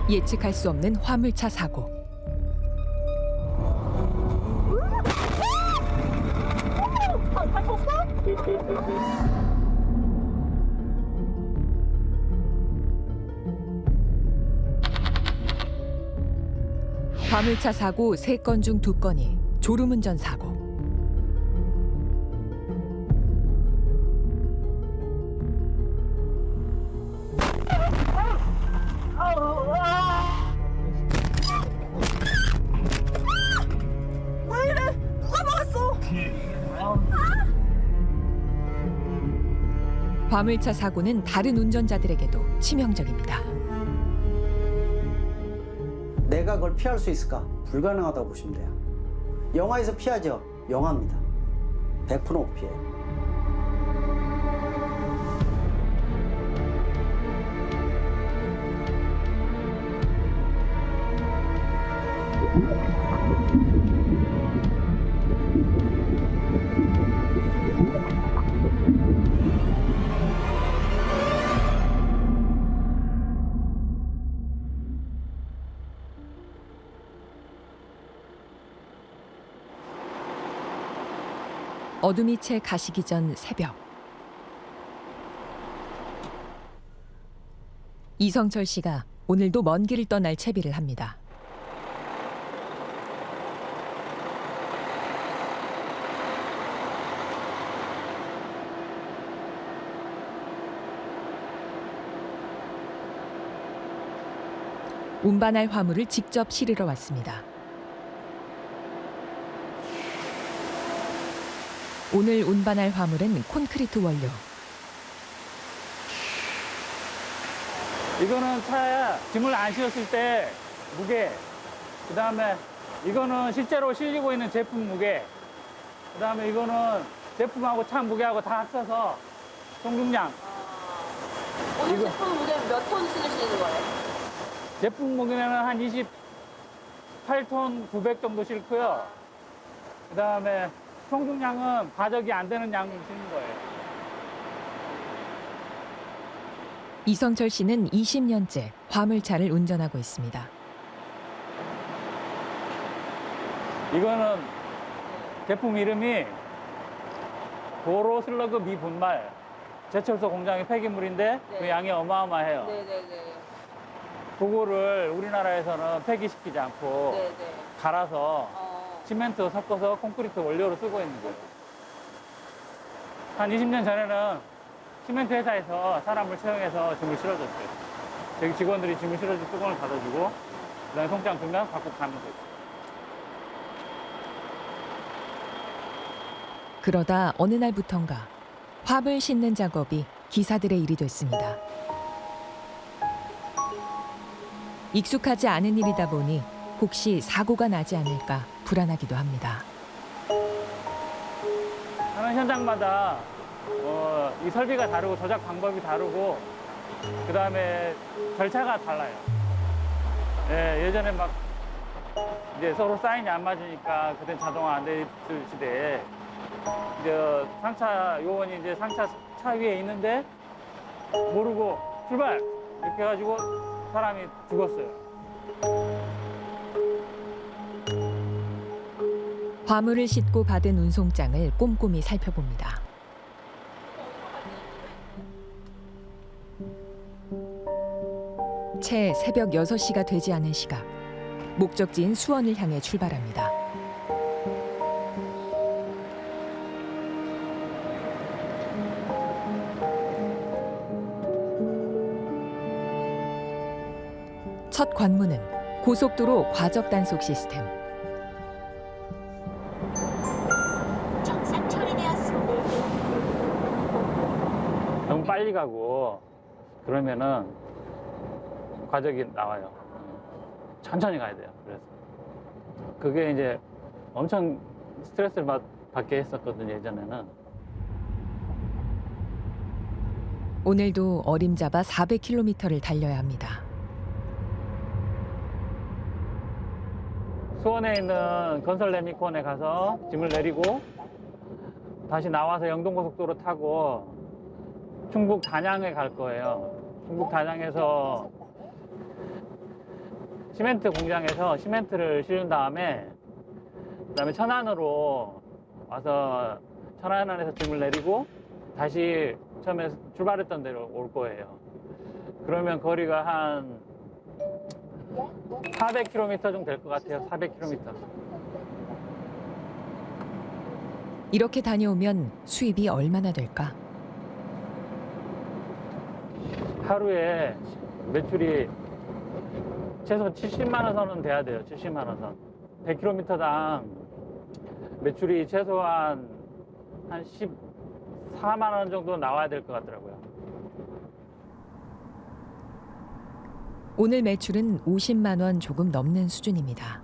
예측할 수 없는 화물차 사고. 화물차 사고 3건 중 2건이 졸음운전 사고. 왜 이래? 누가 막았어? 화물차 사고는 다른 운전자들에게도 치명적입니다. 내가 그걸 피할 수 있을까? 불가능하다고 보시면 돼요. 영화에서 피하죠? 영화입니다. 100% 피해요. 어둠이 채 가시기 전 새벽. 이성철 씨가 오늘도 먼 길을 떠날 채비를 합니다. 운반할 화물을 직접 실으러 왔습니다. 오늘 운반할 화물은 콘크리트 원료. 이거는 차에 짐을 안 실었을 때 무게, 그 다음에 이거는 실제로 실리고 있는 제품 무게, 그 다음에 이거는 제품하고 차 무게하고 다 합쳐서 총중량. 오늘 이거- 제품 무게 몇 톤 실으시는 거예요? 제품 무게는 한 28톤 900 정도 싣고요. 그 다음에 총중량은 과적이 안 되는 양을 싣는 거예요. 이성철 씨는 20년째 화물차를 운전하고 있습니다. 이거는 제품 이름이 도로 슬러그 미분말. 제철소 공장의 폐기물인데 네. 그 양이 어마어마해요. 네네네. 그거를 우리나라에서는 폐기시키지 않고 네네. 갈아서 시멘트 섞어서 콘크리트 원료로 쓰고 있는 거예요. 한 20년 전에는 시멘트 회사에서 사람을 채용해서 짐을 실어줬어요. 저기 직원들이 짐을 실어줄 뚜껑을 닫아주고 그다음에 통장 주면 갖고 가면 되죠. 그러다 어느 날부턴가 화물 싣는 작업이 기사들의 일이 됐습니다. 익숙하지 않은 일이다 보니 혹시 사고가 나지 않을까 불안하기도 합니다. 하는 현장마다 이 설비가 다르고 조작 방법이 다르고 그다음에 절차가 달라요. 예전에 막 이제 서로 사인이 안 맞으니까 그땐 자동화 안 돼 있을 시대에 이제 상차 요원이 이제 상차 차 위에 있는데 모르고 출발 이렇게 해가지고 사람이 죽었어요. 화물을 싣고 받은 운송장을 꼼꼼히 살펴봅니다. 채 새벽 6시가 되지 않은 시각, 목적지인 수원을 향해 출발합니다. 첫 관문은 고속도로 과적 단속 시스템. 정상 처리되었습니다. 너무 빨리 가고 그러면은 과적이 나와요. 천천히 가야 돼요. 그래서 그게 이제 엄청 스트레스를 받게 했었거든요, 예전에는. 오늘도 어림잡아 400km를 달려야 합니다. 수원에 있는 건설 레미콘에 가서 짐을 내리고 다시 나와서 영동고속도로 타고 충북 단양에 갈 거예요. 충북 단양에서 시멘트 공장에서 시멘트를 실은 다음에 그다음에 천안으로 와서 천안에서 짐을 내리고 다시 처음에 출발했던 데로 올 거예요. 그러면 거리가 한 400km 정도 될 것 같아요. 400km. 이렇게 다녀오면 수입이 얼마나 될까? 하루에 매출이 최소 70만 원 선은 돼야 돼요. 70만 원 선. 100km당 매출이 최소한 한 14만 원 정도 나와야 될 것 같더라고요. 오늘 매출은 50만 원 조금 넘는 수준입니다.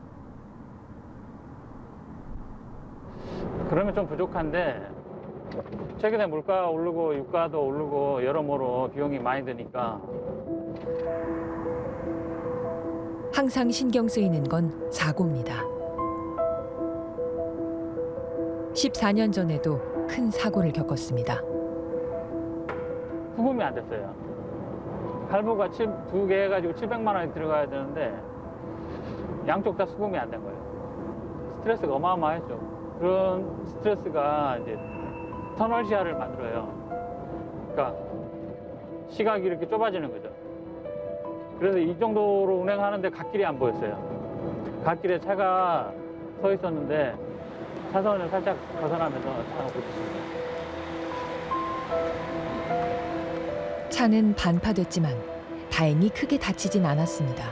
그러면 좀 부족한데 최근에 물가가 오르고 유가도 오르고 여러모로 비용이 많이 드니까 항상 신경 쓰이는 건 사고입니다. 14년 전에도 큰 사고를 겪었습니다. 수금이 안 됐어요. 할부가 2개 해가지고 700만 원이 들어가야 되는데 양쪽 다 수금이 안 된 거예요. 스트레스가 어마어마했죠. 그런 스트레스가 이제 터널 시야를 만들어요. 그러니까 시각이 이렇게 좁아지는 거죠. 그래서 이 정도로 운행하는데 갓길이 안 보였어요. 갓길에 차가 서 있었는데 차선을 살짝 벗어나면서 차가 부딪혔습니다. 차는 반파됐지만 다행히 크게 다치진 않았습니다.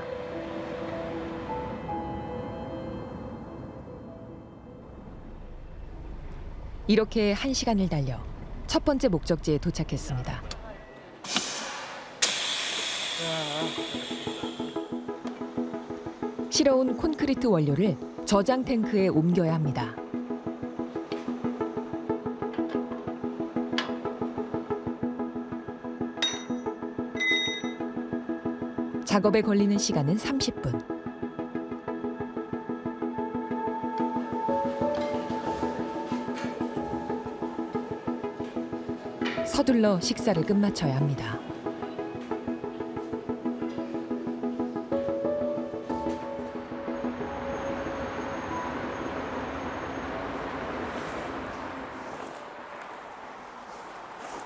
이렇게 1시간을 달려 첫 번째 목적지에 도착했습니다. 실어온 콘크리트 원료를 저장 탱크에 옮겨야 합니다. 작업에 걸리는 시간은 30분. 서둘러 식사를 끝마쳐야 합니다.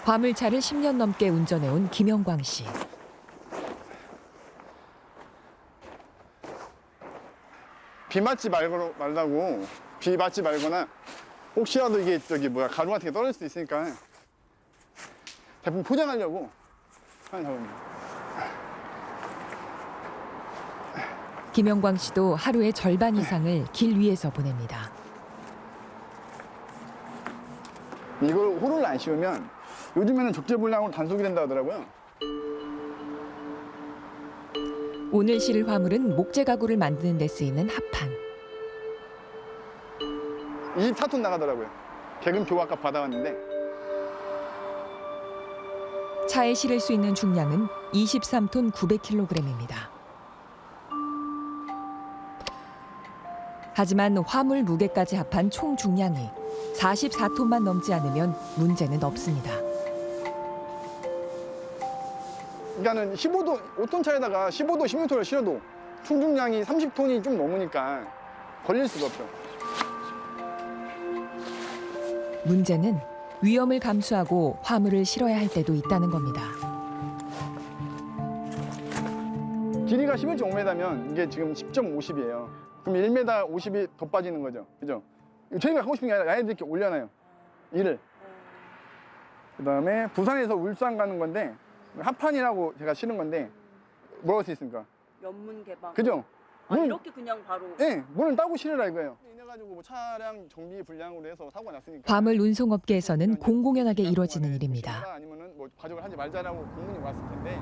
화물차를 10년 넘게 운전해온 김영광 씨. 비 맞지 말라고 비 맞지 말거나 혹시라도 이게 가루 같은 게 떨어질 수도 있으니까 대부분 포장하려고 하는 작업입니다. 김영광 씨도 하루의 절반 이상을 길 위에서 보냅니다. 이걸 호를 안 씌우면 요즘에는 적재불량으로 단속이 된다 하더라고요. 오늘 실을 화물은 목재 가구를 만드는 데 쓰이는 합판. 24톤 나가더라고요. 개근표 아까 받아왔는데 차에 실을 수 있는 중량은 23톤 900kg입니다. 하지만 화물 무게까지 합한 총 중량이 44톤만 넘지 않으면 문제는 없습니다. 그러니까는 15도 5톤 차에다가 15도 16톤을 실어도 총중량이 30톤이 좀 넘으니까 걸릴 수가 없죠. 문제는 위험을 감수하고 화물을 실어야 할 때도 있다는 겁니다. 길이가 11.5m면 이게 지금 10.50이에요. 그럼 1m 50이 더 빠지는 거죠. 그죠? 저희가 하고 싶은 게 아니라 아이들 이렇게 올려놔요. 일을. 그다음에 부산에서 울산 가는 건데 합판이라고 제가 실은 건데 뭐라고 할 수 있습니까? 연문 개방. 그죠? 아, 이렇게 그냥 바로. 네, 문을 따고 실으라 이거예요. 이래가지고 뭐 차량 정비 불량으로 해서 사고가 났으니까. 화물 운송업계에서는 공공연하게 이루어지는 일입니다. 아니면은 뭐 가족을 하지 말자라고 공문이 왔을 텐데.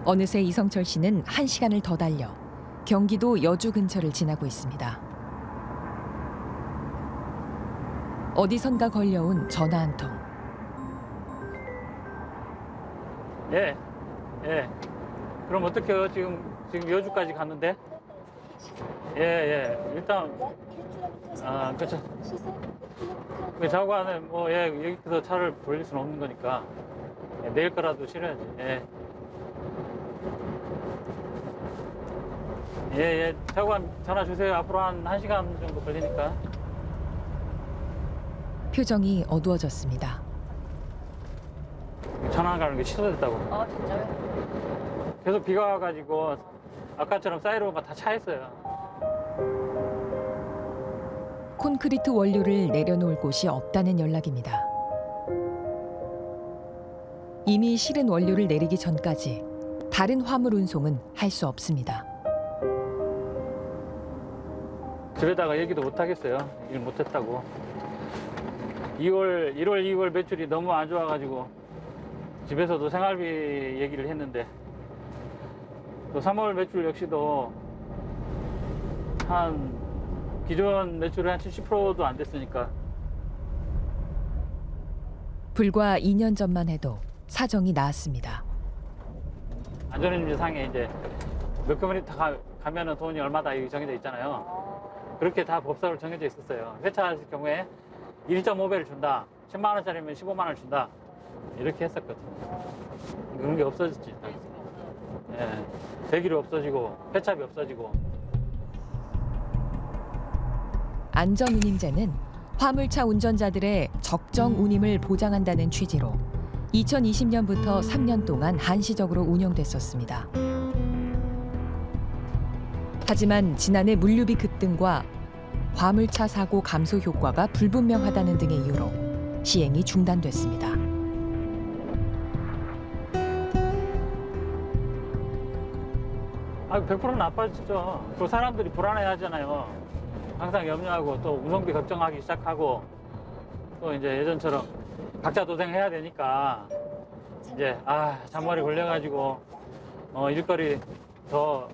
어느새 이성철 씨는 1시간을 더 달려 경기도 여주 근처를 지나고 있습니다. 어디선가 걸려온 전화 한 통. 예. 그럼 어떡해요? 지금 여주까지 갔는데? 예. 일단 그렇죠. 자고 안에 여기서 차를 돌릴 수는 없는 거니까 내일 거라도 실어야지. 예. 예. 차관 전화 주세요. 앞으로 한 1시간 정도 걸리니까. 표정이 어두워졌습니다. 전화 가는 게 취소됐다고. 아 진짜요? 계속 비가 와가지고 아까처럼 사이로가 다 차 있어요. 콘크리트 원료를 내려놓을 곳이 없다는 연락입니다. 이미 실은 원료를 내리기 전까지 다른 화물 운송은 할 수 없습니다. 집에다가 얘기도 못 하겠어요. 일 못했다고. 1월, 2월 매출이 너무 안 좋아가지고 집에서도 생활비 얘기를 했는데 또 3월 매출 역시도 한 기존 매출의 한 70%도 안 됐으니까. 불과 2년 전만 해도 사정이 나았습니다. 안전운임상에 이제 몇 킬로미터 가면은 돈이 얼마다 이게 정해져 있잖아요. 그렇게 다 법사로 정해져 있었어요. 회차할 경우에 1.5배를 준다. 10만 원짜리면 15만 원을 준다. 이렇게 했었거든요. 그런 게 없어졌지. 예. 대기료 없어지고 회차비 없어지고. 안전운임제는 화물차 운전자들의 적정 운임을 보장한다는 취지로 2020년부터 3년 동안 한시적으로 운영됐었습니다. 하지만 지난해 물류비 급등과 화물차 사고 감소 효과가 불분명하다는 등의 이유로 시행이 중단됐습니다. 아, 100% 나빠지죠. 그 사람들이 불안해하잖아요. 항상 염려하고 또 운송비 걱정하기 시작하고 또 이제 예전처럼 각자 도생해야 되니까 이제 잔머리 걸려가지고 일거리 더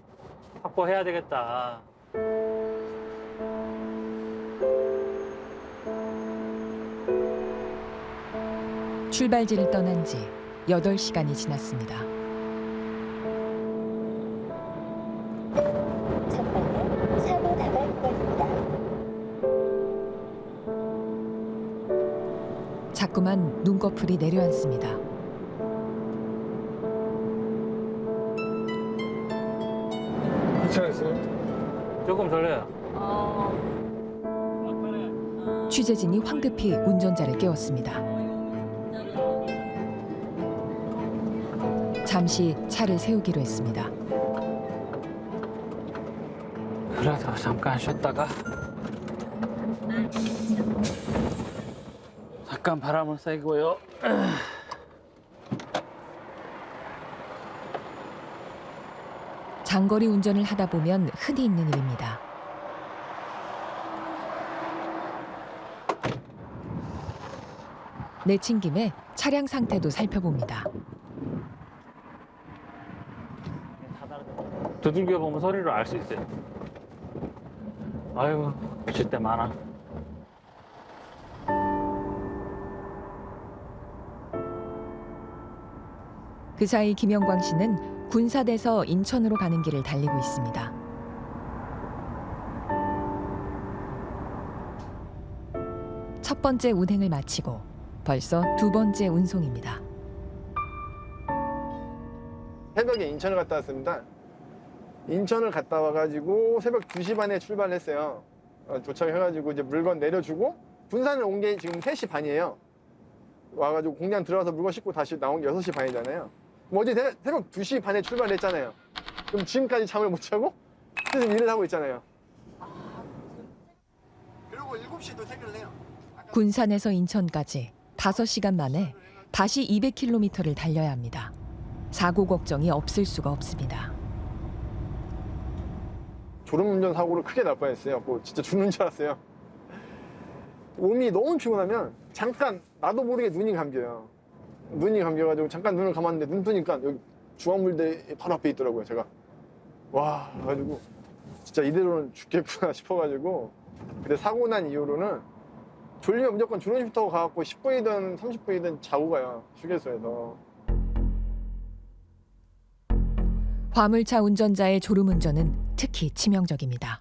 확보해야 되겠다. 출발지를 떠난 지 8시간이 지났습니다. 전방은 사고 다발 구간입니다. 자꾸만 눈꺼풀이 내려앉습니다. 괜찮았어요? 조금 졸려요. 취재진이 황급히 운전자를 깨웠습니다. 잠시 차를 세우기로 했습니다. 그래도 잠깐 쉬었다가 잠깐 바람을 쐬고요. 장거리 운전을 하다 보면 흔히 있는 일입니다. 내친 김에 차량 상태도 살펴봅니다. 두들겨 보면 소리로 알 수 있어요. 아유, 쉴 때 많아. 그 사이 김영광 씨는 군사대에서 인천으로 가는 길을 달리고 있습니다. 첫 번째 운행을 마치고 벌써 두 번째 운송입니다. 새벽에 인천을 갔다 왔습니다. 인천을 갔다 와가지고 새벽 2시 반에 출발했어요. 도착해가지고 이제 물건 내려주고 군산을 온 게 지금 3시 반이에요. 와가지고 공장 들어가서 물건 싣고 다시 나온 게 6시 반이잖아요. 그럼 어제 새벽 2시 반에 출발했잖아요. 그럼 지금까지 잠을 못 자고 계속 일을 하고 있잖아요. 그리고 7시도 퇴근을 해요. 군산에서 인천까지 5시간 만에 다시 200km를 달려야 합니다. 사고 걱정이 없을 수가 없습니다. 졸음운전 사고를 크게 날 뻔했어요. 뭐 진짜 죽는 줄 알았어요. 몸이 너무 피곤하면 잠깐 나도 모르게 눈이 감겨요. 눈이 감겨가지고 잠깐 눈을 감았는데 눈 뜨니까 여기 중앙물대 바로 앞에 있더라고요. 제가 와 그래가지고 진짜 이대로는 죽겠구나 싶어가지고 그때 사고 난 이후로는 졸리면 무조건 졸음쉼터 가갖고 10분이든 30분이든 자고 가요. 휴게소에서. 화물차 운전자의 졸음운전은 특히 치명적입니다.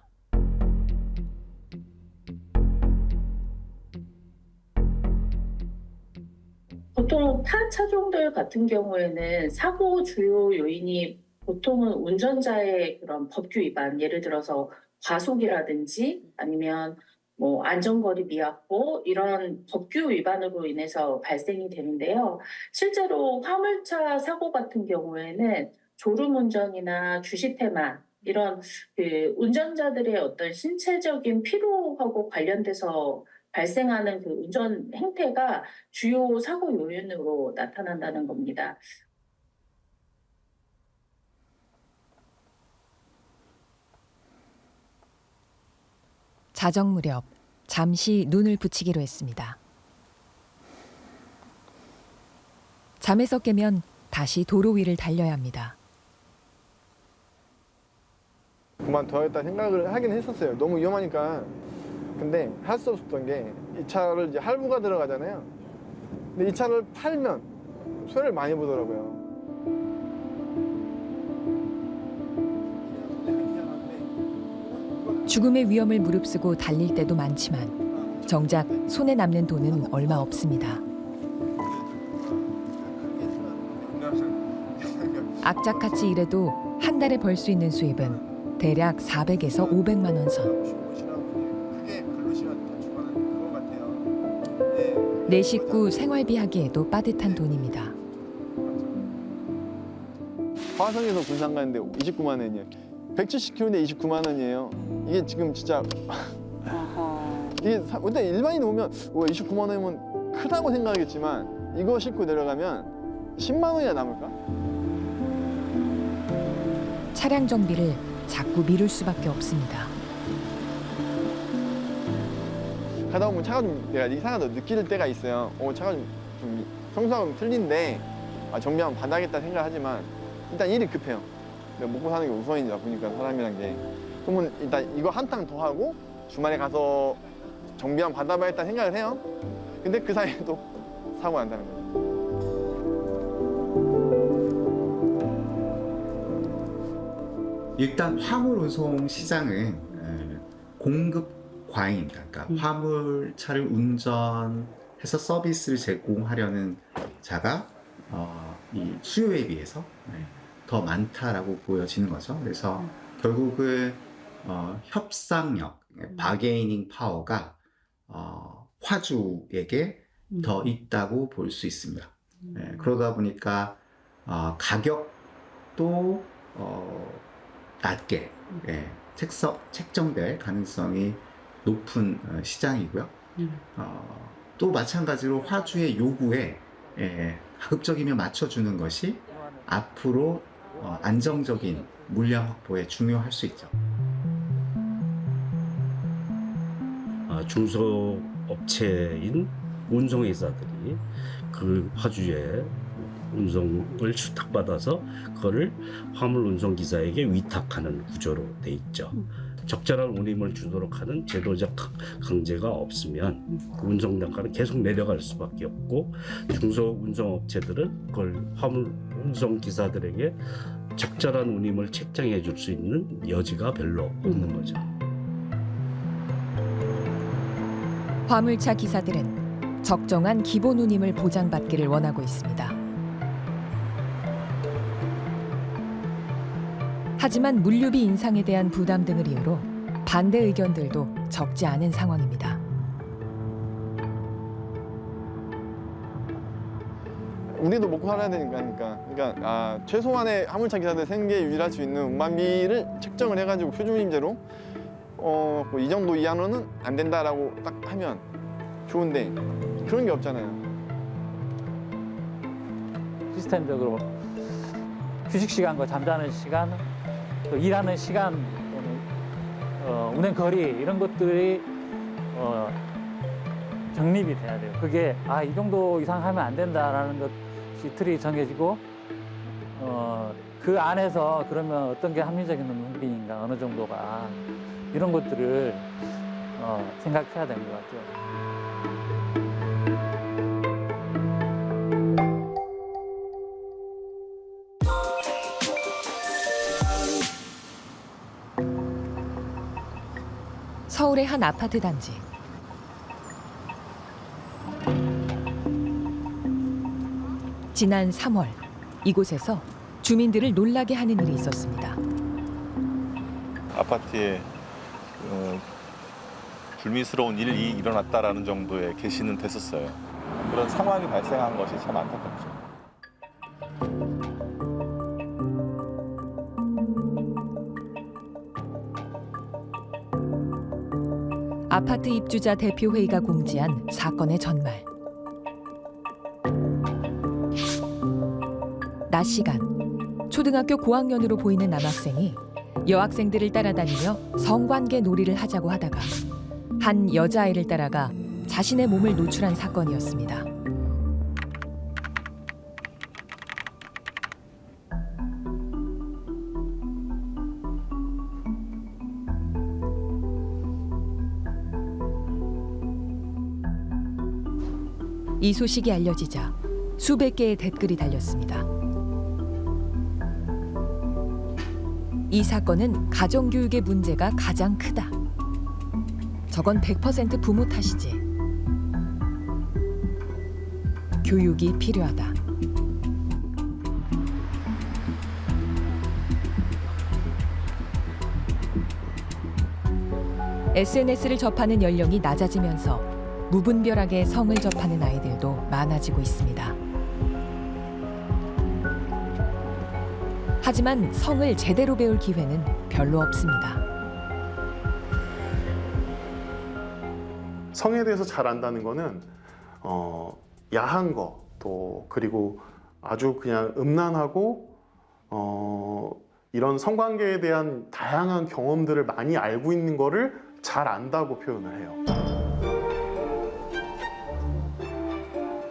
보통 타 차종들 같은 경우에는 사고 주요 요인이 보통은 운전자의 그런 법규 위반, 예를 들어서 과속이라든지 아니면 뭐 안전거리 미확보 이런 법규 위반으로 인해서 발생이 되는데요. 실제로 화물차 사고 같은 경우에는 졸음운전이나 주시태만 이런 그 운전자들의 어떤 신체적인 피로하고 관련돼서 발생하는 그 운전 행태가 주요 사고 요인으로 나타난다는 겁니다. 자정 무렵 잠시 눈을 붙이기로 했습니다. 잠에서 깨면 다시 도로 위를 달려야 합니다. 그만둬야겠다 생각을 하긴 했었어요. 너무 위험하니까. 근데 할 수 없었던 게 이 차를 이제 할부가 들어가잖아요. 근데 이 차를 팔면 손해를 많이 보더라고요. 죽음의 위험을 무릅쓰고 달릴 때도 많지만 정작 손에 남는 돈은 얼마 없습니다. 악착같이 일해도 한 달에 벌 수 있는 수입은 대략 400에서 500만 원 선. 내 식구 생활비 하기에도 빠듯한 돈입니다. 화성에서 군산 가는데 29만 원이에요. 170km인데 29만 원이에요. 이게 지금 진짜 이게 일단 일반인 오면 29만 원이면 크다고 생각하겠지만 이거 싣고 내려가면 10만 원이나 남을까? 차량 정비를 자꾸 미룰 수밖에 없습니다. 가다 보면 차가 좀 내가 이상하다 느낄 때가 있어요. 차가 좀 평소하고 틀린데 정비하면 받아야겠다 생각하지만 일단 일이 급해요. 내가 먹고 사는 게 우선이다 보니까 사람이란 게. 그러면 일단 이거 한탕 더 하고 주말에 가서 정비하면 받아봐야겠다 생각을 해요. 근데 그 사이에 또 사고 난다는 거예요. 일단 화물 운송 시장은 공급 과잉, 그러니까 화물차를 운전해서 서비스를 제공하려는 자가 이 수요에 비해서 더 많다라고 보여지는 거죠. 그래서 결국은 협상력, 바게이닝 파워가 화주에게 더 있다고 볼 수 있습니다. 그러다 보니까 가격도 낮게 책정될 가능성이 높은 시장이고요. 또 마찬가지로 화주의 요구에 가급적이면 맞춰주는 것이 앞으로 안정적인 물량 확보에 중요할 수 있죠. 중소업체인 운송회사들이 그 화주의 운송을 수탁받아서 그거를 화물 운송기사에게 위탁하는 구조로 돼 있죠. 적절한 운임을 주도록 하는 제도적 강제가 없으면 운송 단가는 계속 내려갈 수밖에 없고 중소 운송업체들은 그걸 화물 운송기사들에게 적절한 운임을 책정해 줄 수 있는 여지가 별로 없는 거죠. 화물차 기사들은 적정한 기본 운임을 보장받기를 원하고 있습니다. 하지만 물류비 인상에 대한 부담 등을 이유로 반대 의견들도 적지 않은 상황입니다. 우리도 먹고 살아야 되니까. 그러니까 최소한의 화물차 기사들 생계 유지할 수 있는 운반비를 책정을 해가지고 표준임제로 이 정도 이하로는 안 된다라고 딱 하면 좋은데 그런 게 없잖아요. 시스템적으로 휴식 시간과 잠자는 시간, 또 일하는 시간, 운행 거리 이런 것들이 정립이 돼야 돼요. 그게 이 정도 이상 하면 안 된다라는 것이 틀이 정해지고 그 안에서 그러면 어떤 게 합리적인 운비인가 어느 정도가 이런 것들을 생각해야 되는 것 같아요. 서울의 한 아파트 단지. 지난 3월 이곳에서 주민들을 놀라게 하는 일이 있었습니다. 아파트에 불미스러운 일이 일어났다라는 정도의 게시는 됐었어요. 그런 상황이 발생한 것이 참 안타깝죠. 아파트 입주자 대표회의가 공지한 사건의 전말. 낮 시간, 초등학교 고학년으로 보이는 남학생이 여학생들을 따라다니며 성관계 놀이를 하자고 하다가 한 여자아이를 따라가 자신의 몸을 노출한 사건이었습니다. 이 소식이 알려지자 수백 개의 댓글이 달렸습니다. 이 사건은 가정교육의 문제가 가장 크다. 저건 100% 부모 탓이지. 교육이 필요하다. SNS를 접하는 연령이 낮아지면서 무분별하게 성을 접하는 아이들도 많아지고 있습니다. 하지만 성을 제대로 배울 기회는 별로 없습니다. 성에 대해서 잘 안다는 거는 야한 거, 또 그리고 아주 그냥 음란하고 이런 성관계에 대한 다양한 경험들을 많이 알고 있는 거를 잘 안다고 표현을 해요.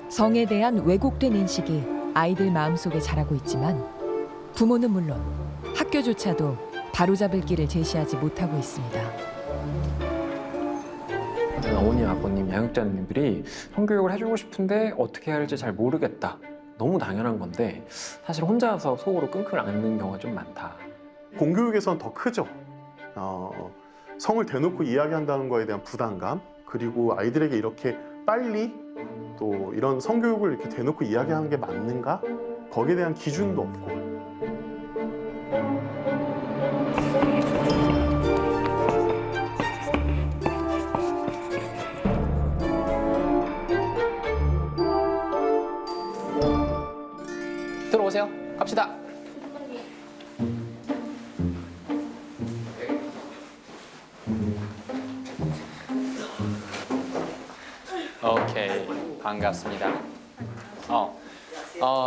성에 대한 왜곡된 인식이 아이들 마음속에 자라고 있지만 부모는 물론 학교조차도 바로잡을 길을 제시하지 못하고 있습니다. 어머님, 아버님, 양육자님들이 성교육을 해주고 싶은데 어떻게 해야 할지 잘 모르겠다. 너무 당연한 건데 사실 혼자서 속으로 끙끙 앓는 경우가 좀 많다. 공교육에서는 더 크죠. 성을 대놓고 이야기한다는 거에 대한 부담감, 그리고 아이들에게 이렇게 빨리 또 이런 성교육을 이렇게 대놓고 이야기하는 게 맞는가? 거기에 대한 기준도 없고. 들어오세요. 갑시다. 오케이, 반갑습니다.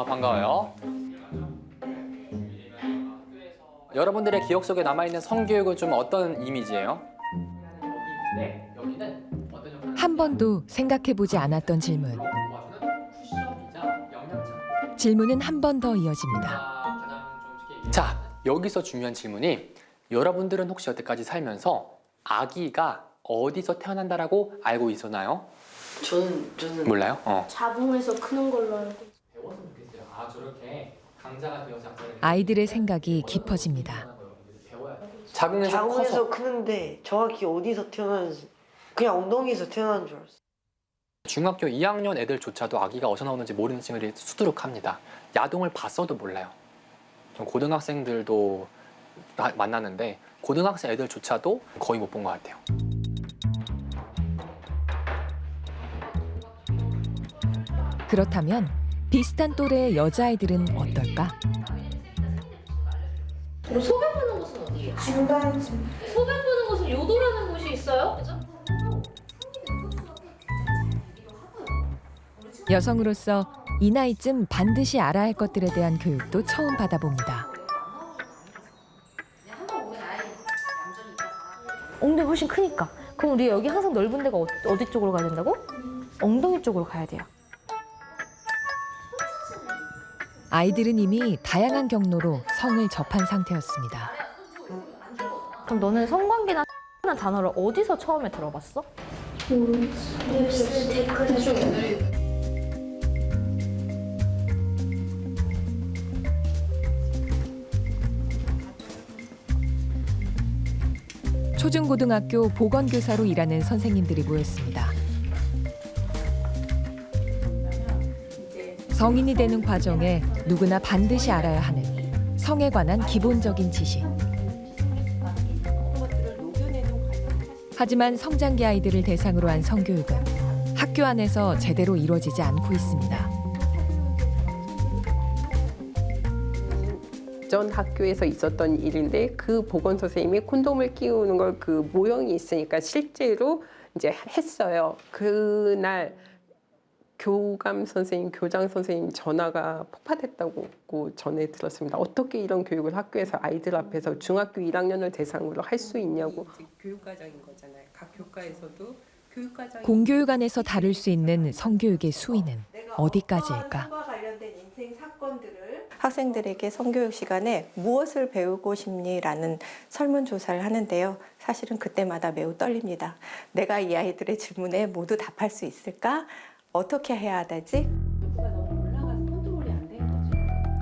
반가워요. 여러분들의 기억 속에 남아있는 성교육은 좀 어떤 이미지예요? 한 번도 생각해보지 않았던 질문. 질문은 한 번 더 이어집니다. 자, 여기서 중요한 질문이 여러분들은 혹시 여태까지 살면서 아기가 어디서 태어난다라고 알고 있었나요? 저는 몰라요? 자궁에서 크는 걸로 알고. 배웠으면 좋겠어요. 아, 저렇게 강자가 되어서 아이들의 생각이 깊어집니다. 자궁에서 커서 크는데 정확히 어디서 태어나는지 그냥 엉덩이에서 태어난 줄 알았어요. 중학교 2학년 애들조차도 아기가 어디서 나오는지 모르는 친구들이 수두룩합니다. 야동을 봤어도 몰라요. 전 고등학생들도 만났는데 고등학생 애들조차도 거의 못 본 것 같아요. 그렇다면 비슷한 또래의 여자아이들은 어떨까? 소변 보는 곳은 어디예요? 중간쯤. 소변 보는 곳은 요도라는 곳이 있어요? 그죠? 여성으로서 이 나이쯤 반드시 알아야 할 것들에 대한 교육도 처음 받아봅니다. 엉덩이 훨씬 크니까. 그럼 우리 여기 항상 넓은 데가 어디 쪽으로 가야 된다고? 엉덩이 쪽으로 가야 돼요. 아이들은 이미 다양한 경로로 성을 접한 상태였습니다. 그럼 너는 성관계나 라는 단어를 어디서 처음에 들어봤어? 뉴스 댓글에서. 초중고등학교 보건교사로 일하는 선생님들이 모였습니다. 성인이 되는 과정에 누구나 반드시 알아야 하는 성에 관한 기본적인 지식. 하지만 성장기 아이들을 대상으로 한 성교육은 학교 안에서 제대로 이루어지지 않고 있습니다. 전 학교에서 있었던 일인데 그 보건 선생님이 콘돔을 끼우는 걸 그 모형이 있으니까 실제로 이제 했어요. 그날 교감 선생님, 교장 선생님 전화가 폭파됐다고 전해 들었습니다. 어떻게 이런 교육을 학교에서 아이들 앞에서 중학교 1학년을 대상으로 할 수 있냐고. 교육과정인 거잖아요. 각 교과에서도 교육과정. 공교육 안에서 다룰 수 있는 성교육의 수위는 어디까지일까? 관련된 인생 사건들을 학생들에게 성교육 시간에 무엇을 배우고 싶니?라는 설문조사를 하는데요. 사실은 그때마다 매우 떨립니다. 내가 이 아이들의 질문에 모두 답할 수 있을까? 어떻게 해야 되지?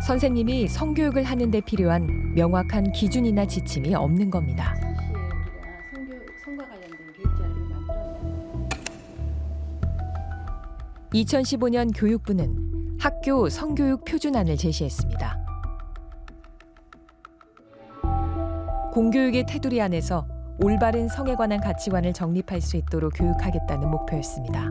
선생님이 성교육을 하는 데 필요한 명확한 기준이나 지침이 없는 겁니다. 성과 관련된 교육 자료를 만들었는데 2015년 교육부는 학교 성교육 표준안을 제시했습니다. 공교육의 테두리 안에서 올바른 성에 관한 가치관을 정립할 수 있도록 교육하겠다는 목표였습니다.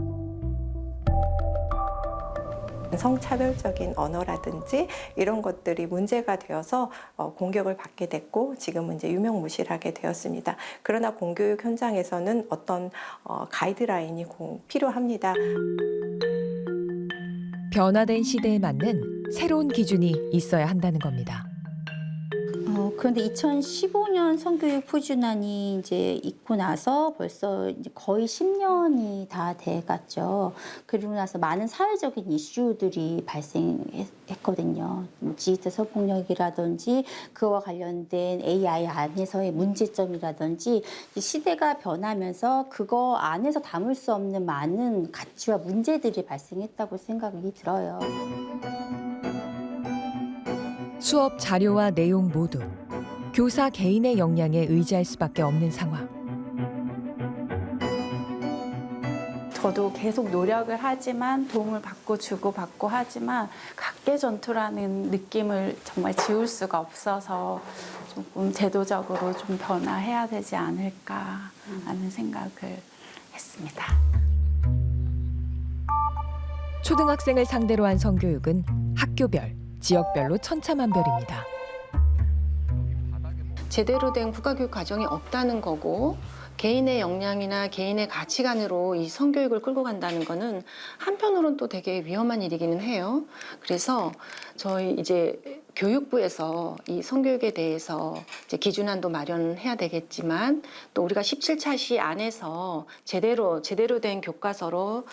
성차별적인 언어라든지 이런 것들이 문제가 되어서 공격을 받게 됐고 지금은 이제 유명무실하게 되었습니다. 그러나 공교육 현장에서는 어떤 가이드라인이 필요합니다. 변화된 시대에 맞는 새로운 기준이 있어야 한다는 겁니다. 그런데 2015년 성교육 표준안이 이제 있고 나서 벌써 이제 거의 10년이 다 돼갔죠. 그리고 나서 많은 사회적인 이슈들이 발생했거든요. 디지털 성폭력이라든지 그와 관련된 AI 안에서의 문제점이라든지 시대가 변하면서 그거 안에서 담을 수 없는 많은 가치와 문제들이 발생했다고 생각이 들어요. 수업 자료와 내용 모두 교사 개인의 역량에 의지할 수밖에 없는 상황. 저도 계속 노력을 하지만 도움을 받고 주고받고 하지만 각계전투라는 느낌을 정말 지울 수가 없어서 조금 제도적으로 좀 변화해야 되지 않을까 하는 생각을 했습니다. 초등학생을 상대로 한 성교육은 학교별, 지역별로 천차만별입니다. 제대로 된 국가교육 과정이 없다는 거고 개인의 역량이나 개인의 가치관으로 이 성교육을 끌고 간다는 거는 한편으로는 또 되게 위험한 일이기는 해요. 그래서 저희 이제 교육부에서 이 성교육에 대해서 이제 기준안도 마련해야 되겠지만 또 우리가 17차시 안에서 제대로 된 교과서로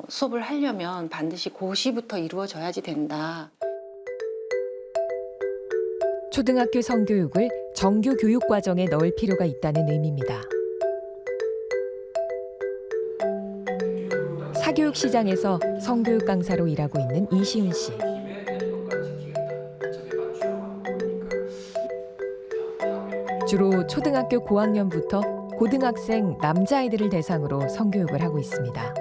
수업을 하려면 반드시 고시부터 이루어져야지 된다. 초등학교 성교육을 정규 교육 과정에 넣을 필요가 있다는 의미입니다. 사교육 시장에서 성교육 강사로 일하고 있는 이시훈 씨. 주로 초등학교 고학년부터 고등학생 남자아이들을 대상으로 성교육을 하고 있습니다.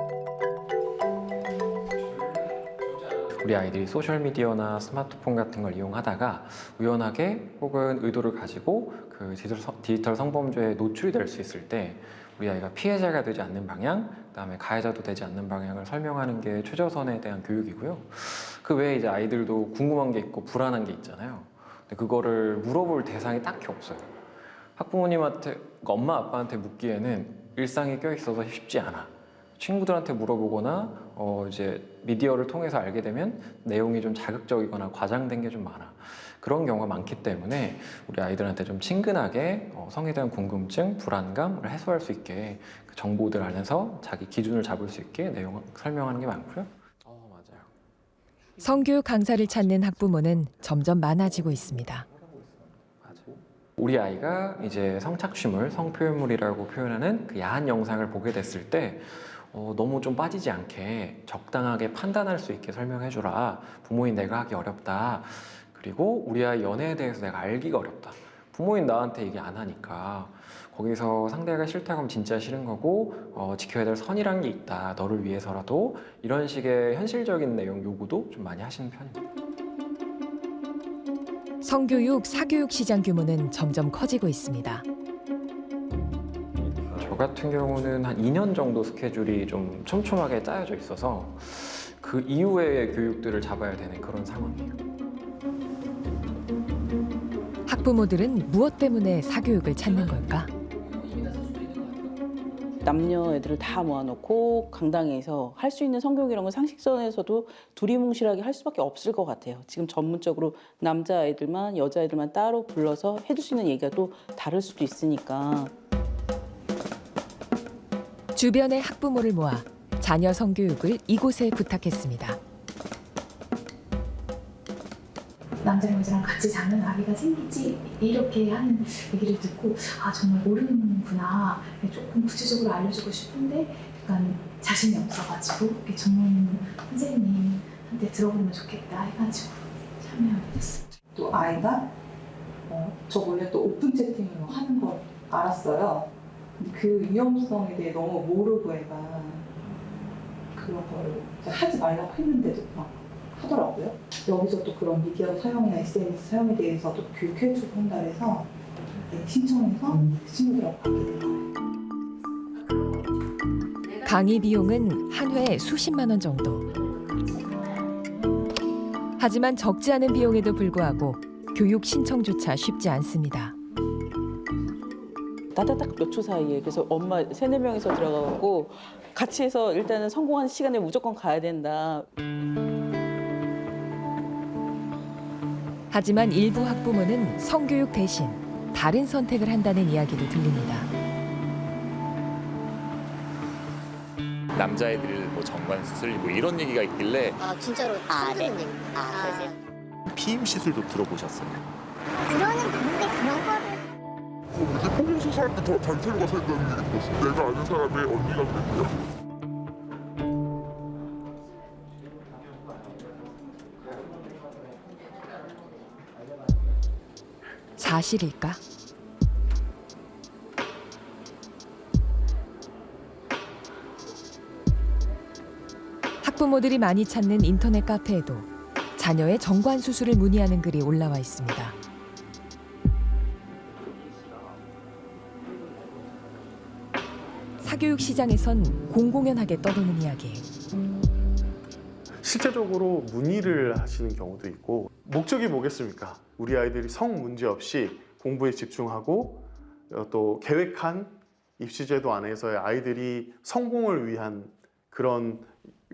우리 아이들이 소셜미디어나 스마트폰 같은 걸 이용하다가 우연하게 혹은 의도를 가지고 그 디지털 성범죄에 노출이 될 수 있을 때 우리 아이가 피해자가 되지 않는 방향, 그다음에 가해자도 되지 않는 방향을 설명하는 게 최저선에 대한 교육이고요. 그 외에 이제 아이들도 궁금한 게 있고 불안한 게 있잖아요. 근데 그거를 물어볼 대상이 딱히 없어요. 학부모님한테, 엄마 아빠한테 묻기에는 일상에 껴있어서 쉽지 않아. 친구들한테 물어보거나 이제 미디어를 통해서 알게 되면 내용이 좀 자극적이거나 과장된 게 좀 많아. 그런 경우가 많기 때문에 우리 아이들한테 좀 친근하게 성에 대한 궁금증, 불안감을 해소할 수 있게 그 정보들 안에서 자기 기준을 잡을 수 있게 내용을 설명하는 게 많고요. 맞아요. 성교육 강사를 찾는 학부모는 점점 많아지고 있습니다. 우리 아이가 이제 성착취물, 성표현물이라고 표현하는 그 야한 영상을 보게 됐을 때 너무 좀 빠지지 않게 적당하게 판단할 수 있게 설명해주라. 부모인 내가 하기 어렵다. 그리고 우리 아이 연애에 대해서 내가 알기가 어렵다. 부모인 나한테 얘기 안 하니까 거기서 상대가 싫다고 하면 진짜 싫은 거고 지켜야 될 선이란 게 있다. 너를 위해서라도 이런 식의 현실적인 내용 요구도 좀 많이 하시는 편입니다. 성교육, 사교육 시장 규모는 점점 커지고 있습니다. 저 같은 경우는 한 2년 정도 스케줄이 좀 촘촘하게 짜여져 있어서 그 이후의 교육들을 잡아야 되는 그런 상황이에요. 학부모들은 무엇 때문에 사교육을 찾는 걸까? 남녀 애들을 다 모아놓고 강당에서 할 수 있는 성교육이란 건 상식선에서도 두리뭉실하게 할 수밖에 없을 것 같아요. 지금 전문적으로 남자애들만 여자애들만 따로 불러서 해줄 수 있는 얘기가 또 다를 수도 있으니까. 주변의 학부모를 모아 자녀 성교육을 이곳에 부탁했습니다. 남자랑 여자랑 같이 자는 아기가 생기지 이렇게 하는 얘기를 듣고 아 정말 모르는구나 조금 구체적으로 알려주고 싶은데 약간 자신이 없어가지고 이렇게 전문 선생님한테 들어보면 좋겠다 해가지고 참여하게 됐어요. 또 아이가 저 원래 또 오픈 채팅을 하는 걸 알았어요. 그 위험성에 대해 너무 모르고 애가 그런 걸 하지 말라고 했는데도 막 하더라고요. 여기서 또 그런 미디어 사용이나 SNS 사용에 대해서도 교육해주고 한다 해서 신청해서 친구들하고 받게 된 거예요. 강의 비용은 한 회에 수십만 원 정도. 하지만 적지 않은 비용에도 불구하고 교육 신청조차 쉽지 않습니다. 따다닥 몇 초 사이에 그래서 엄마 3-4명이서 들어가고 같이 해서 일단은 성공한 시간에 무조건 가야 된다. 하지만 일부 학부모는 성교육 대신 다른 선택을 한다는 이야기도 들립니다. 남자애들 뭐 정관 수술 뭐 이런 얘기가 있길래 진짜로 처음 듣는 얘기. 그러세요? 피임 시술도 들어보셨어요? 들어는 봤는데 그런 거를 이제 포경수 사람들 더 단체로 가서 했다는 얘기 들었어. 내가 아는 사람의 언니가 그랬대요. 사실일까? 학부모들이 많이 찾는 인터넷 카페에도 자녀의 정관 수술을 문의하는 글이 올라와 있습니다. 사교육 시장에선 공공연하게 떠도는 이야기. 실제적으로 문의를 하시는 경우도 있고 목적이 뭐겠습니까? 우리 아이들이 성 문제 없이 공부에 집중하고 또 계획한 입시제도 안에서의 아이들이 성공을 위한 그런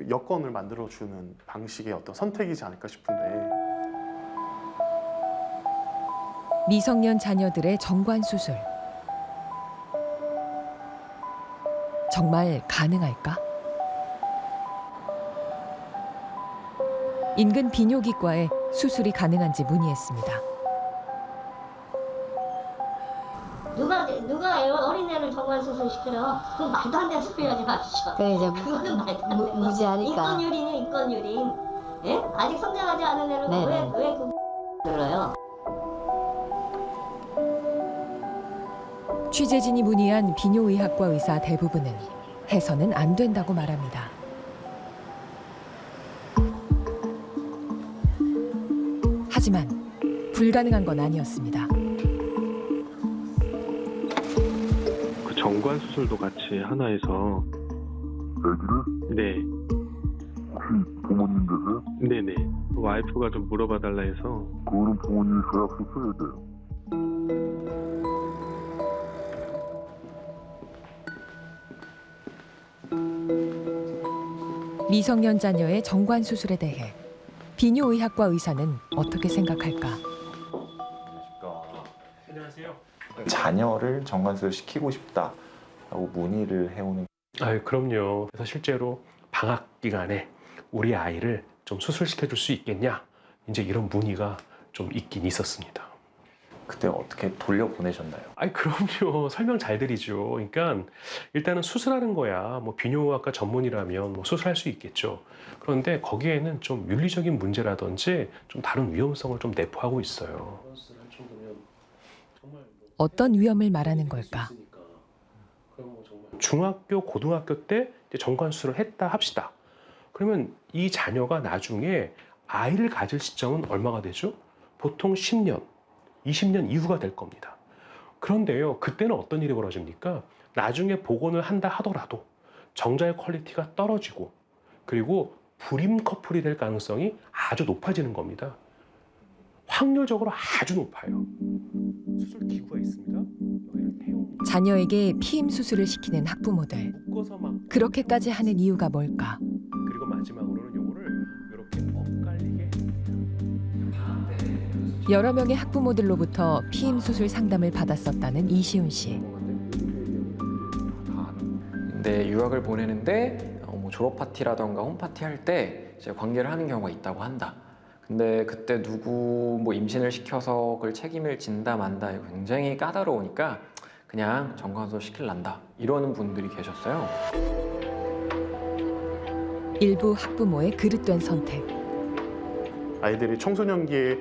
여건을 만들어주는 방식의 어떤 선택이지 않을까 싶은데 미성년 자녀들의 정관 수술. 정말 가능할까? 인근 비뇨기과에 수술이 가능한지 문의했습니다. 누가 어린애를 정관 수술 시켜요? 그건 말도 안 되는 소리 하지 마시죠. 그거는 말도 안 되는 무지하니까. 인권유린. 예? 아직 성장하지 않은 애를 왜 들어요? 취재진이 문의한 비뇨의학과 의사 대부분은 해서는 안 된다고 말합니다. 하지만 불가능한 건 아니었습니다. 그 정관 수술도 같이 하나해서 애기를? 네. 혹시 부모님 계세요? 네네. 와이프가 좀 물어봐 달라 해서 그거는 부모님이 계약서 써야 돼요. 미성년 자녀의 정관 수술에 대해 비뇨의학과 의사는 어떻게 생각할까? 안녕하세요. 자녀를 정관수술 시키고 싶다라고 문의를 해오는. 그럼요. 그래서 실제로 방학 기간에 우리 아이를 좀 수술시켜 줄 수 있겠냐? 이제 이런 문의가 좀 있긴 있었습니다. 그때 어떻게 돌려보내셨나요? 그럼요. 설명 잘 드리죠. 그러니까 일단은 수술하는 거야. 뭐 비뇨의학과 전문이라면 뭐 수술할 수 있겠죠. 그런데 거기에는 좀 윤리적인 문제라든지 좀 다른 위험성을 좀 내포하고 있어요. 정말 어떤 위험을 말하는 걸까? 중학교, 고등학교 때 이제 정관수술을 했다 합시다. 그러면 이 자녀가 나중에 아이를 가질 시점은 얼마가 되죠? 보통 10년, 20년 이후가 될 겁니다. 그런데요, 그때는 어떤 일이 벌어집니까? 나중에 복원을 한다 하더라도 정자의 퀄리티가 떨어지고 그리고 불임 커플이 될 가능성이 아주 높아지는 겁니다. 확률적으로 아주 높아요. 수술 기구가 있습니다. 여기를 태웁니다. 자녀에게 피임 수술을 시키는 학부모들. 묶어서 막 그렇게까지 하는 이유가 뭘까? 그리고 마지막으로는 요거를 이렇게 엇갈리게 여러 명의 학부모들로부터 피임 수술 상담을 받았었다는 이시훈 씨. 근데 유학을 보내는데 뭐 졸업 파티라던가 홈 파티 할 때 이제 관계를 하는 경우가 있다고 한다. 근데 그때 누구 뭐 임신을 시켜서 그걸 책임을 진다 만다 이거 굉장히 까다로우니까 그냥 정관수술 시킬란다 이러는 분들이 계셨어요. 일부 학부모의 그릇된 선택. 아이들이 청소년기에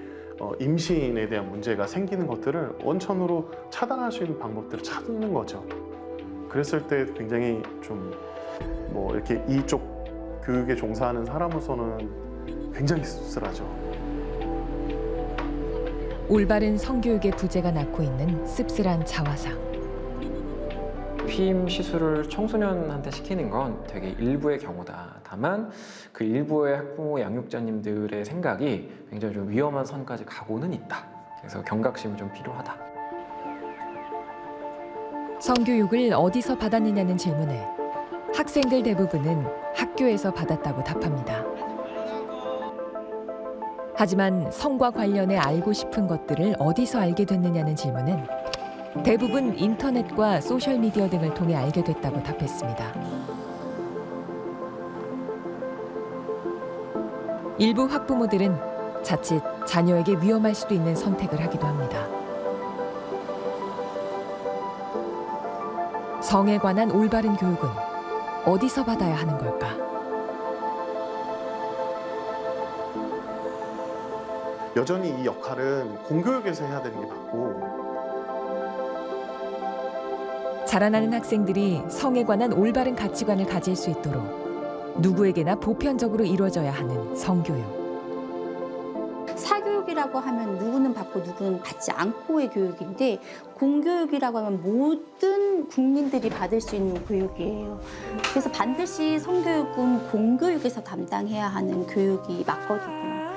임신에 대한 문제가 생기는 것들을 원천으로 차단할 수 있는 방법들을 찾는 거죠. 그랬을 때 굉장히 좀 뭐 이렇게 이쪽 교육에 종사하는 사람으로서는 굉장히 씁쓸하죠. 올바른 성교육의 부재가 낳고 있는 씁쓸한 자화상. 피임 시술을 청소년한테 시키는 건 되게 일부의 경우다. 다만 그 일부의 학부모 양육자님들의 생각이 굉장히 좀 위험한 선까지 가고는 있다. 그래서 경각심이 좀 필요하다. 성교육을 어디서 받았느냐는 질문에 학생들 대부분은 학교에서 받았다고 답합니다. 하지만 성과 관련해 알고 싶은 것들을 어디서 알게 됐느냐는 질문은 대부분 인터넷과 소셜미디어 등을 통해 알게 됐다고 답했습니다. 일부 학부모들은 자칫 자녀에게 위험할 수도 있는 선택을 하기도 합니다. 성에 관한 올바른 교육은 어디서 받아야 하는 걸까? 여전히 이 역할은 공교육에서 해야 되는 게 맞고, 자라나는 학생들이 성에 관한 올바른 가치관을 가질 수 있도록 누구에게나 보편적으로 이루어져야 하는 성교육. 사교육이라고 하면 누구는 받고 누구는 받지 않고의 교육인데 공교육이라고 하면 모든 국민들이 받을 수 있는 교육이에요. 그래서 반드시 성교육은 공교육에서 담당해야 하는 교육이 맞거든요.